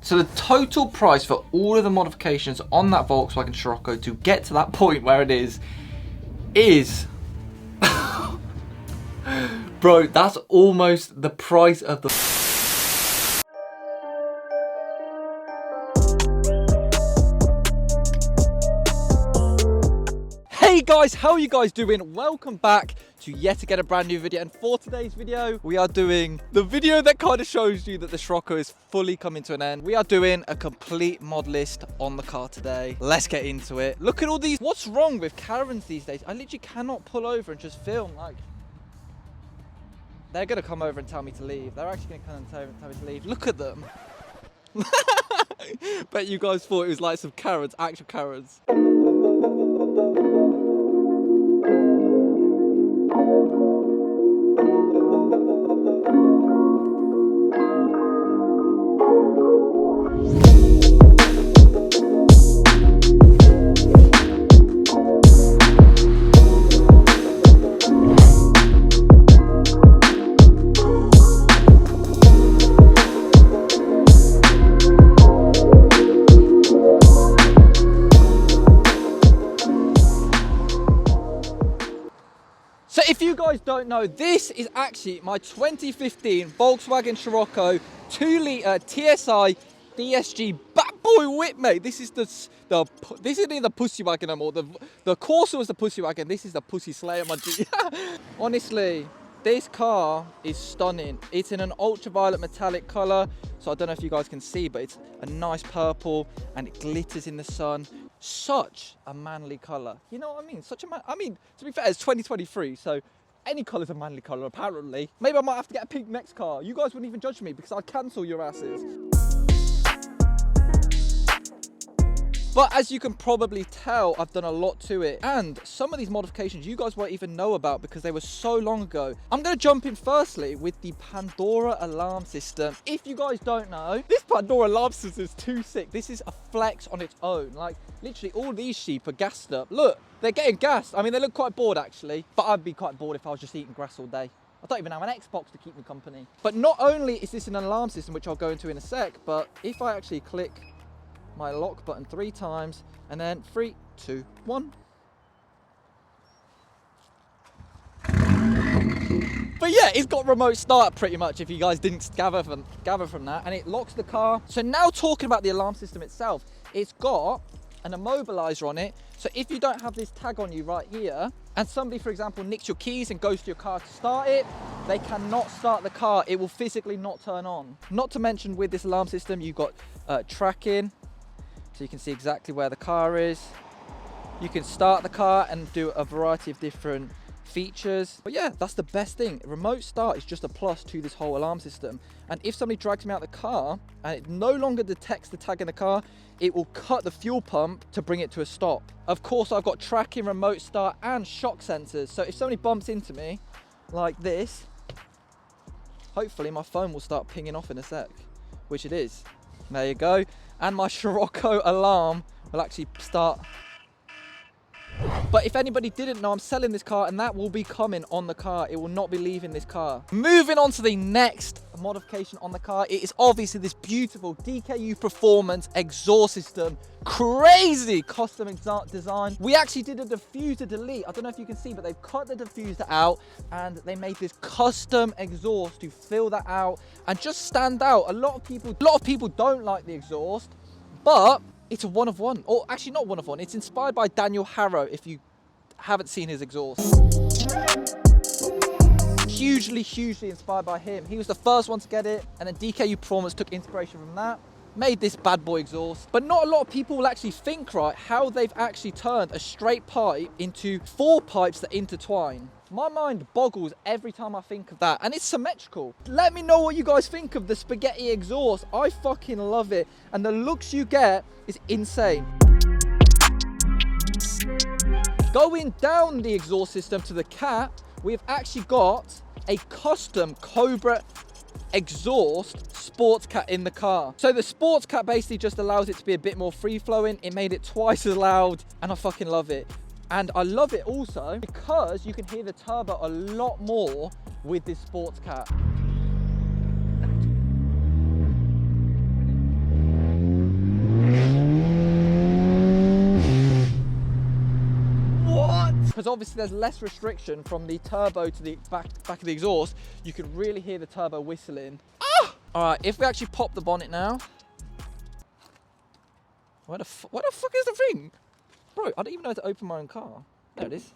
So the total price for all of the modifications on that Volkswagen Scirocco to get to that point where it is bro, that's almost the price of the Hey guys, how are you guys doing? Welcome back to yet again a brand new video, and for today's video we are doing the video that kind of shows you that the Scirocco is fully coming to an end. We are doing a complete mod list on the car today. Let's get into it. Look at all these. What's wrong with caravans these days? I literally cannot pull over and just film. Like, they're gonna come over and tell me to leave. They're actually gonna come and tell me to leave. Look at them. Bet you guys thought it was like some Karens, actual Karens. So if you guys don't know, this is actually my 2015 Volkswagen Scirocco 2-litre TSI DSG bad boy whip, mate. This is this isn't the pussy wagon anymore. The Corsa was the pussy wagon. This is the pussy slayer, my G. Honestly, this car is stunning. It's in an ultraviolet metallic colour, so I don't know if you guys can see, but it's a nice purple and it glitters in the sun. Such a manly colour, you know what I mean? To be fair, it's 2023, so any colour's a manly colour apparently. Maybe I might have to get a pink next car. You guys wouldn't even judge me because I'd cancel your asses. But as you can probably tell, I've done a lot to it. And some of these modifications you guys won't even know about because they were so long ago. I'm going to jump in firstly with the Pandora Alarm system. If you guys don't know, this Pandora Alarm system is too sick. This is a flex on its own. Like, literally all these sheep are gassed up. Look, they're getting gassed. I mean, they look quite bored actually. But I'd be quite bored if I was just eating grass all day. I don't even have an Xbox to keep me company. But not only is this an alarm system, which I'll go into in a sec, but if I actually click my lock button 3 times and then 3, 2, 1. But yeah, it's got remote start pretty much, if you guys didn't gather from that, and it locks the car. So now talking about the alarm system itself, it's got an immobilizer on it. So if you don't have this tag on you right here, and somebody, for example, nicks your keys and goes to your car to start it, they cannot start the car. It will physically not turn on. Not to mention with this alarm system, you've got tracking. So you can see exactly where the car is. You can start the car and do a variety of different features. But yeah, that's the best thing. Remote start is just a plus to this whole alarm system. And if somebody drags me out the car and it no longer detects the tag in the car, it will cut the fuel pump to bring it to a stop. Of course, I've got tracking, remote start and shock sensors. So if somebody bumps into me like this, hopefully my phone will start pinging off in a sec, which it is. There you go. And my Scirocco alarm will actually start. But if anybody didn't know, I'm selling this car and that will be coming on the car. It will not be leaving this car. Moving on to the next modification on the car, it is obviously this beautiful DKU Performance exhaust system. Crazy custom design. We actually did a diffuser delete. I don't know if you can see, but they've cut the diffuser out and they made this custom exhaust to fill that out and just stand out. A lot of people don't like the exhaust, but it's a one of one, or actually not one of one. It's inspired by Daniel Harrow, if you haven't seen his exhaust. Hugely inspired by him. He was the first one to get it, and then DKU Performance took inspiration from that, made this bad boy exhaust. But not a lot of people will actually think, right, how they've actually turned a straight pipe into 4 pipes that intertwine. My mind boggles every time I think of that, and it's symmetrical. Let me know what you guys think of the spaghetti exhaust. I fucking love it, and the looks you get is insane. Going down the exhaust system to the cap, we've actually got a custom Cobra Exhaust sports cat in the car. So the sports cat basically just allows it to be a bit more free flowing. It made it twice as loud, and I fucking love it. And I love it also because you can hear the turbo a lot more with this sports cat. because obviously there's less restriction from the turbo to the back of the exhaust. You can really hear the turbo whistling. Ah! All right, if we actually pop the bonnet now. Where the fuck is the thing? Bro, I don't even know how to open my own car. There it is.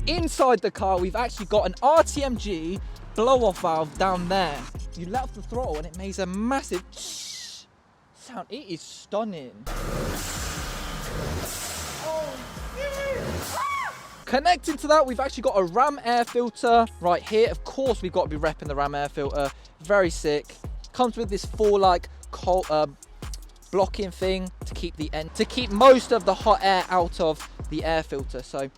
Inside the car, we've actually got an RTMG blow-off valve down there. You let off the throttle and it makes a massive sound. It is stunning. Oh, connecting to that, we've actually got a RAMAIR filter right here. Of course, we've got to be repping the RAMAIR filter. Very sick. Comes with this full blocking thing to keep most of the hot air out of the air filter. So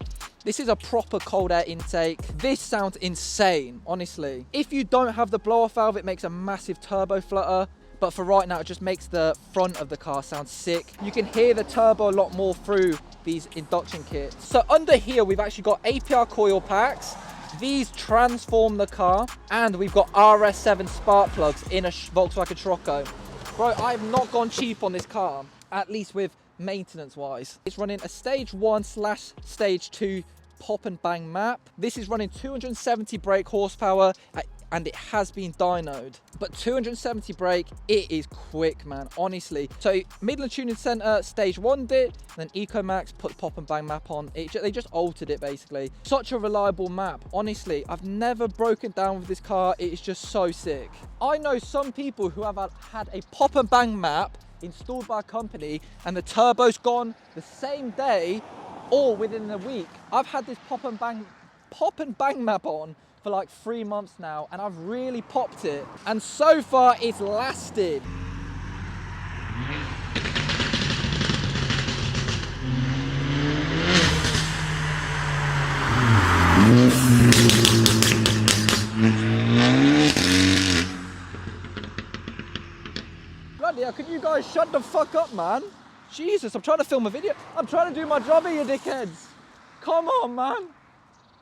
this is a proper cold air intake. This sounds insane, honestly. If you don't have the blow-off valve, it makes a massive turbo flutter. But for right now, it just makes the front of the car sound sick. You can hear the turbo a lot more through these induction kits. So under here, we've actually got APR coil packs. These transform the car. And we've got RS7 spark plugs in a Volkswagen Scirocco. Bro, I have not gone cheap on this car, at least with maintenance wise. It's running a stage 1/stage 2 pop and bang map. This is running 270 brake horsepower and it has been dynoed. But 270 brake, it is quick, man, honestly. So Midland Tuning Center stage 1'd it, and then EcoMax put pop and bang map on. They just altered it basically. Such a reliable map, honestly. I've never broken down with this car. It is just so sick. I know some people who have had a pop and bang map installed by a company and the turbo's gone the same day or within a week. I've had this pop and bang map on for like 3 months now, and I've really popped it, and so far it's lasted. Bloody hell, can you guys shut the fuck up, man? Jesus, I'm trying to film a video. I'm trying to do my job here, you dickheads. Come on, man.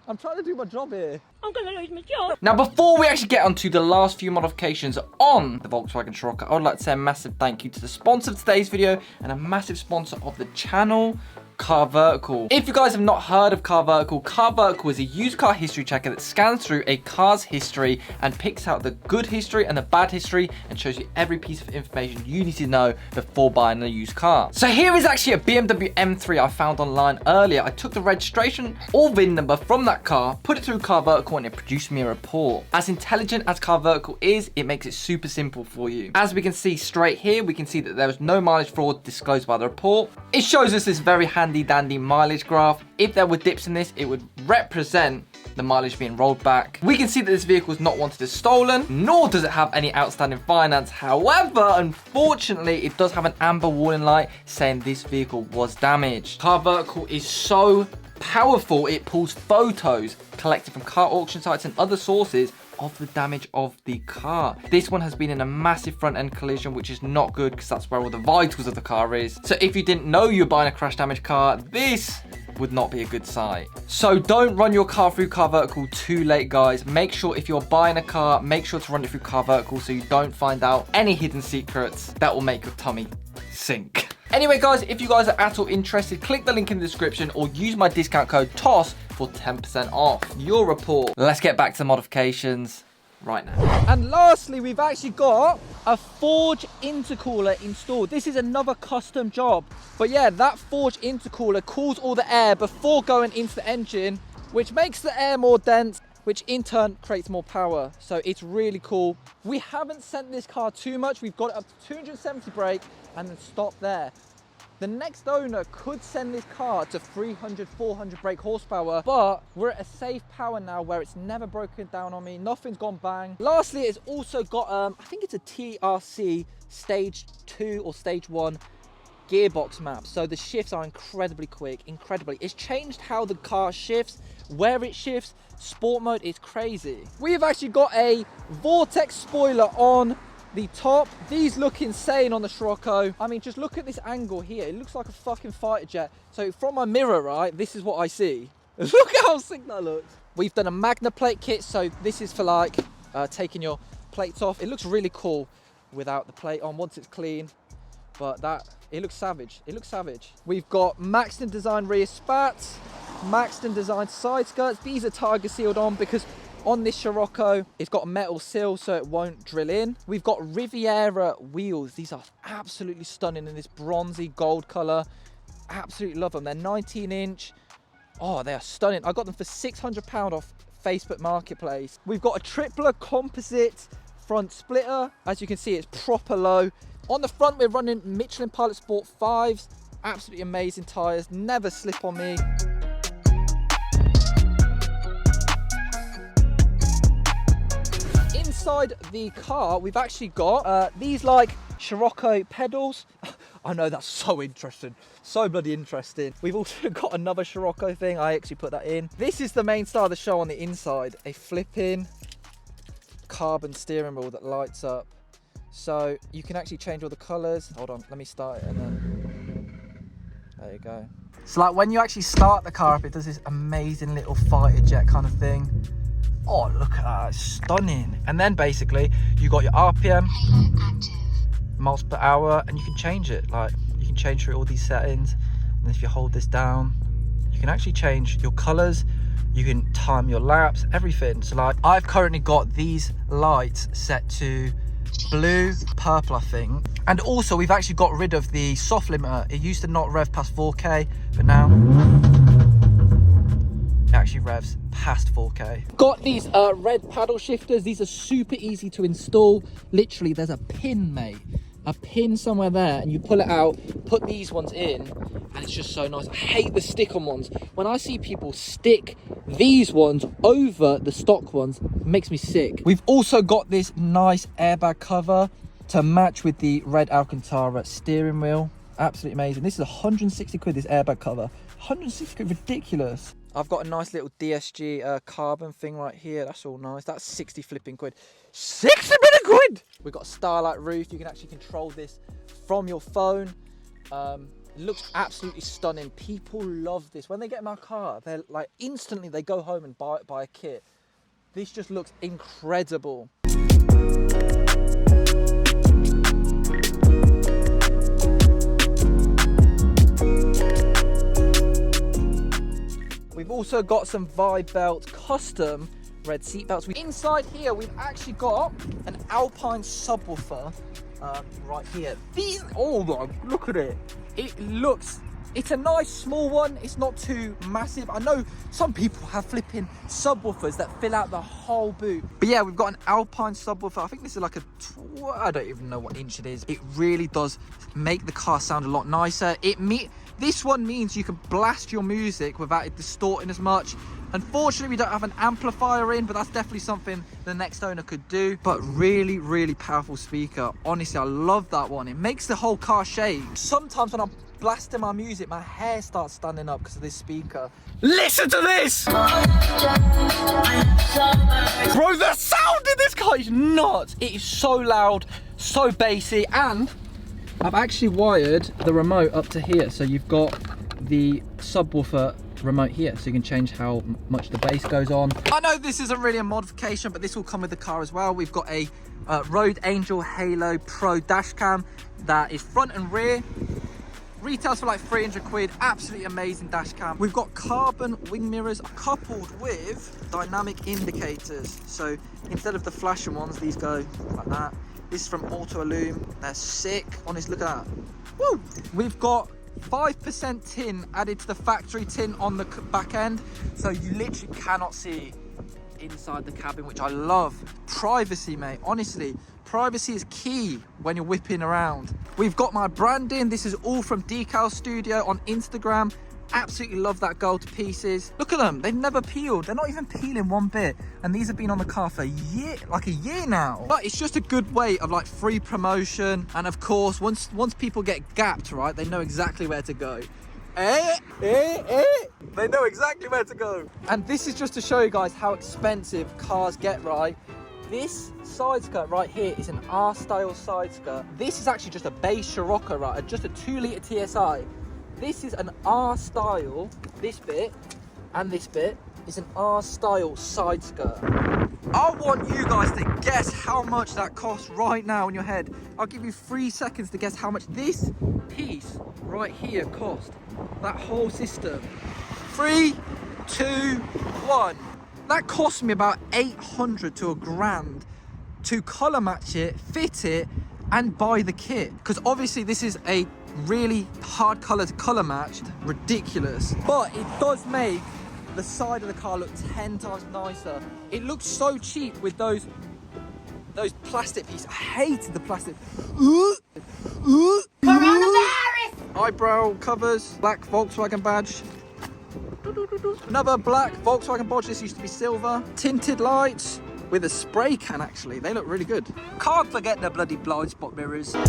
I'm trying to do my job here. I'm gonna lose my job. Now, before we actually get onto the last few modifications on the Volkswagen Scirocco, I would like to say a massive thank you to the sponsor of today's video and a massive sponsor of the channel, CarVertical. If you guys have not heard of CarVertical is a used car history checker that scans through a car's history and picks out the good history and the bad history and shows you every piece of information you need to know before buying a used car. So here is actually a BMW M3 I found online earlier. I took the registration or VIN number from that car, put it through CarVertical, and it produced me a report. As intelligent as CarVertical is, it makes it super simple for you. As we can see straight here, we can see that there was no mileage fraud disclosed by the report. It shows us this very handy dandy mileage graph. If there were dips in this, it would represent the mileage being rolled back. We can see that this vehicle is not wanted as stolen, nor does it have any outstanding finance. However, unfortunately, it does have an amber warning light saying this vehicle was damaged. CarVertical is so powerful, it pulls photos collected from car auction sites and other sources of the damage of the car. This one has been in a massive front end collision, which is not good because that's where all the vitals of the car is. So if you didn't know you were buying a crash damaged car, this would not be a good sight. So don't run your car through CarVertical too late, guys. Make sure if you're buying a car, make sure to run it through CarVertical so you don't find out any hidden secrets that will make your tummy sink. Anyway, guys, if you guys are at all interested, click the link in the description or use my discount code TOS for 10% off your report. Let's get back to the modifications right now. And lastly, we've actually got a Forge intercooler installed. This is another custom job. But yeah, that Forge intercooler cools all the air before going into the engine, which makes the air more dense, which in turn creates more power. So it's really cool. We haven't sent this car too much. We've got it up to 270 brake and then stop there. The next owner could send this car to 300, 400 brake horsepower, but we're at a safe power now where it's never broken down on me. Nothing's gone bang. Lastly, it's also got, I think it's a TRC stage 2 or stage 1 gearbox map. So the shifts are incredibly quick, incredibly. It's changed how the car shifts, where it shifts. Sport mode is crazy. We've actually got a Vortex spoiler on the top. These look insane on the Scirocco. I mean, just look at this angle here. It looks like a fucking fighter jet. So from my mirror, right, this is what I see. Look how sick that looks. We've done a Magna plate kit. So this is for like taking your plates off. It looks really cool without the plate on once it's clean. But it looks savage. It looks savage. We've got Maxton Design rear spats. Maxton designed side skirts. These are Tiger sealed on because on this Scirocco, it's got a metal seal so it won't drill in. We've got Riviera wheels. These are absolutely stunning in this bronzy gold color. Absolutely love them. They're 19-inch. Oh, they are stunning. I got them for £600 off Facebook Marketplace. We've got a tripler composite front splitter. As you can see, it's proper low. On the front, we're running Michelin Pilot Sport 5s. Absolutely amazing tyres, never slip on me. Inside the car, we've actually got these like Scirocco pedals. I know, that's so interesting. So bloody interesting. We've also got another Scirocco thing. I actually put that in. This is the main star of the show on the inside. A flipping carbon steering wheel that lights up. So you can actually change all the colours. Hold on, let me start it and then... There you go. So like when you actually start the car up, it does this amazing little fighter jet kind of thing. Oh, look at that, it's stunning. And then basically, you got your RPM, miles per hour, and you can change it. Like, you can change through all these settings. And if you hold this down, you can actually change your colours. You can time your laps, everything. So like, I've currently got these lights set to blue, purple, I think. And also, we've actually got rid of the soft limiter. It used to not rev past 4K, but now it actually revs past 4K. Got these red paddle shifters. These are super easy to install. Literally, there's a pin, mate. A pin somewhere there, and you pull it out, put these ones in, and it's just so nice. I hate the stick-on ones. When I see people stick these ones over the stock ones, it makes me sick. We've also got this nice airbag cover to match with the red Alcantara steering wheel. Absolutely amazing. This is 160 quid, this airbag cover. 160 quid, ridiculous. I've got a nice little DSG carbon thing right here. That's all nice. That's 60 flipping quid. 60 quid! We've got a Starlight roof. You can actually control this from your phone. It looks absolutely stunning. People love this. When they get in my car, they're like, instantly they go home and buy a kit. This just looks incredible. We've also got some Vibe Belt custom red seat belts. Inside here, we've actually got an Alpine subwoofer right here. These, oh my, look at it. It's a nice small one. It's not too massive. I know some people have flipping subwoofers that fill out the whole boot. But yeah, we've got an Alpine subwoofer. I think this is like I don't even know what inch it is. It really does make the car sound a lot nicer. This one means you can blast your music without it distorting as much. Unfortunately, we don't have an amplifier in, but that's definitely something the next owner could do. But really, really powerful speaker. Honestly, I love that one. It makes the whole car shake. Sometimes when I'm blasting my music, my hair starts standing up because of this speaker. Listen to this! Bro, the sound in this car is nuts. It is so loud, so bassy, and I've actually wired the remote up to here. So you've got the subwoofer remote here, so you can change how much the bass goes on. I know this isn't really a modification, but this will come with the car as well. We've got a Road Angel Halo Pro dash cam that is front and rear. Retails for like 300 quid. Absolutely amazing dash cam. We've got carbon wing mirrors coupled with dynamic indicators. So instead of the flashing ones, these go like that. This is from Auto Illume. They're sick. Honestly, look at that. Woo! We've got 5% tin added to the factory tin on the back end, so you literally cannot see inside the cabin, which I love. Privacy, mate. Honestly, privacy is key when you're whipping around. We've got my branding. This is all from DECAL Studio on Instagram. Absolutely love that gold to pieces. Look at them, they've never peeled. They're not even peeling one bit. And these have been on the car for a year now. But it's just a good way of like free promotion. And of course, once people get gapped, right, they know exactly where to go. They know exactly where to go. And this is just to show you guys how expensive cars get, right? This side skirt right here is an R-style side skirt. This is actually just a base Scirocco, right? Just a 2-litre TSI. This is an R-style, this bit and this bit is an R-style side skirt. I want you guys to guess how much that costs right now in your head. I'll give you 3 seconds to guess how much this piece right here cost. That whole system. 3, 2, 1. That cost me about 800 to £1,000 to colour match it, fit it, and buy the kit. Because obviously this is a really hard colour to colour match, ridiculous. But it does make the side of the car look 10 times nicer. It looks so cheap with those plastic pieces. I hated the plastic. Coronavirus! Eyebrow covers, black Volkswagen badge. Another black Volkswagen badge. This used to be silver. Tinted lights with a spray can, actually. They look really good. Can't forget the bloody blind spot mirrors. Now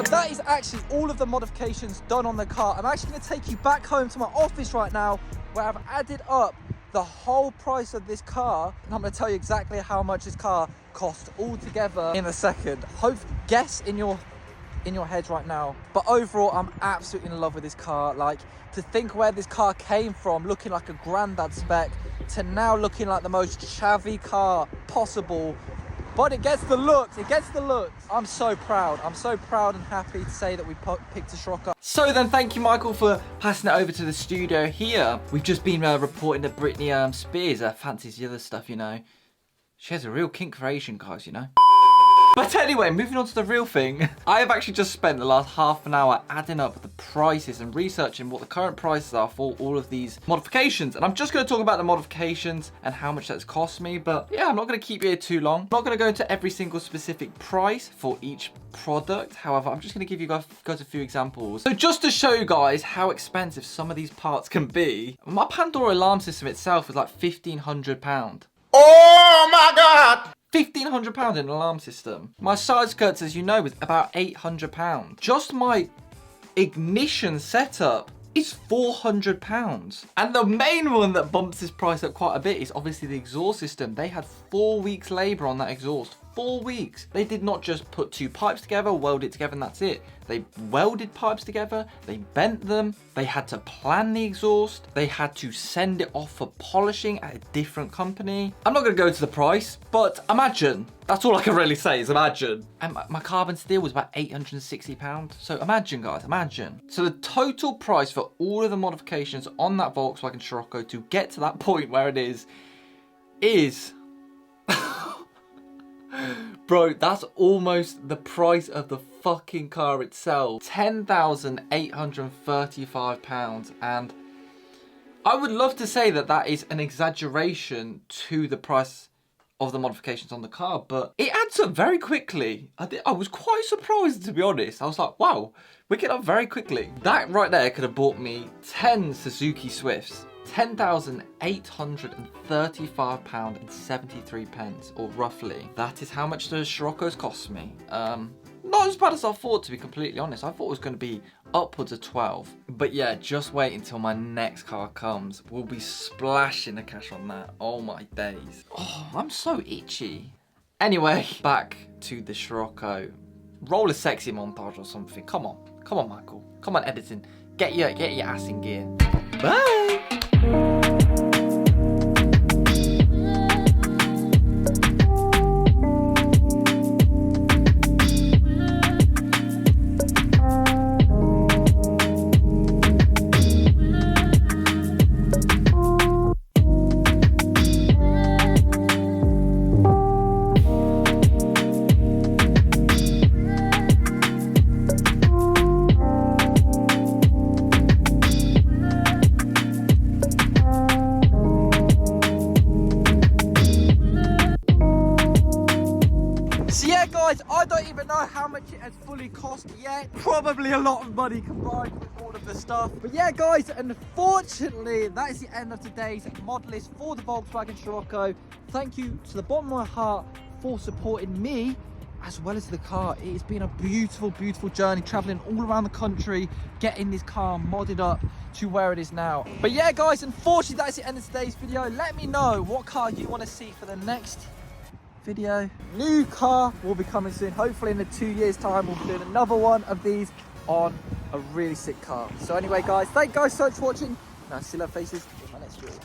that is actually all of the modifications done on the car. I'm actually going to take you back home to my office right now, where I've added up the whole price of this car, and I'm going to tell you exactly how much this car cost altogether in a second. Guess in your heads right now. But overall, I'm absolutely in love with this car. Like, to think where this car came from, looking like a granddad spec, to now looking like the most chavvy car possible. But it gets the looks, I'm so proud and happy to say that we picked a Scirocco. So then, thank you, Michael, for passing it over to the studio here. We've just been reporting that Britney Spears fancies the other stuff, you know. She has a real kink for Asian guys, you know. But anyway, moving on to the real thing. I have actually just spent the last half an hour adding up the prices and researching what the current prices are for all of these modifications. And I'm just going to talk about the modifications and how much that's cost me. But yeah, I'm not going to keep you here too long. I'm not going to go into every single specific price for each product. However, I'm just going to give you guys a few examples. So just to show you guys how expensive some of these parts can be, my Pandora Alarm system itself is like £1,500. Oh my God! £1,500 in an alarm system. My side skirts, as you know, was about £800. Just my ignition setup is £400. And the main one that bumps this price up quite a bit is obviously the exhaust system. They had 4 weeks labour on that exhaust. 4 weeks. They did not just put 2 pipes together, weld it together, and that's it. They welded pipes together, they bent them, they had to plan the exhaust, they had to send it off for polishing at a different company. I'm not going to go into the price, but imagine. That's all I can really say is imagine. And my carbon steel was about £860. So imagine, guys, imagine. So the total price for all of the modifications on that Volkswagen Scirocco to get to that point where it is bro, that's almost the price of the fucking car itself. £10,835. And I would love to say that that is an exaggeration to the price of the modifications on the car, but it adds up very quickly. I was quite surprised, to be honest. I was like, wow, we get up very quickly. That right there could have bought me 10 Suzuki Swifts. £10,835.73, or roughly. That is how much the Scirocco's cost me. Not as bad as I thought, to be completely honest. I thought it was going to be upwards of 12. But yeah, just wait until my next car comes. We'll be splashing the cash on that. Oh my days. Oh, I'm so itchy. Anyway, back to the Scirocco. Roll a sexy montage or something. Come on, Michael. Come on, editing. Get your ass in gear. Bye. I don't even know how much it has fully cost yet. Probably a lot of money combined with all of the stuff. But yeah, guys, unfortunately, that is the end of today's mod list for the Volkswagen Scirocco. Thank you to the bottom of my heart for supporting me as well as the car. It has been a beautiful, beautiful journey, traveling all around the country, getting this car modded up to where it is now. But yeah, guys, unfortunately, that is the end of today's video. Let me know what car you want to see for the next video. New car will be coming soon. Hopefully in 2 years time we'll be doing another one of these on a really sick car. So anyway, guys, thank you guys so much for watching, and I'll see you later faces in my next video.